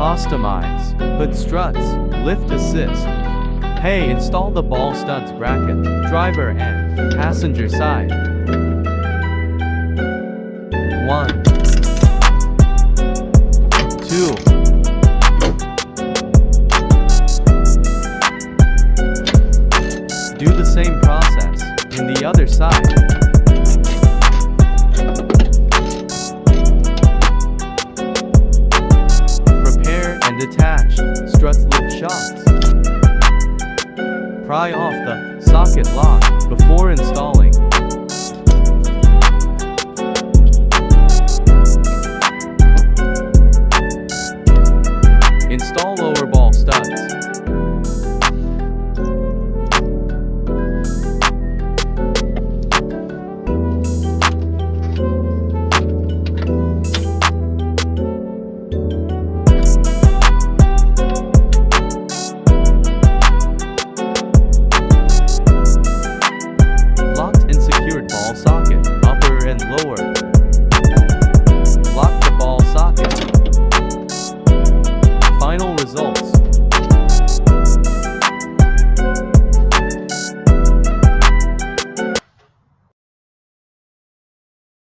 Customize. Put struts. Lift assist. Hey, install the ball studs bracket, driver and passenger side. 1 2 Do the same process in the other side. Prepare and attach struts lift shocks. Pry off the socket lock before installing.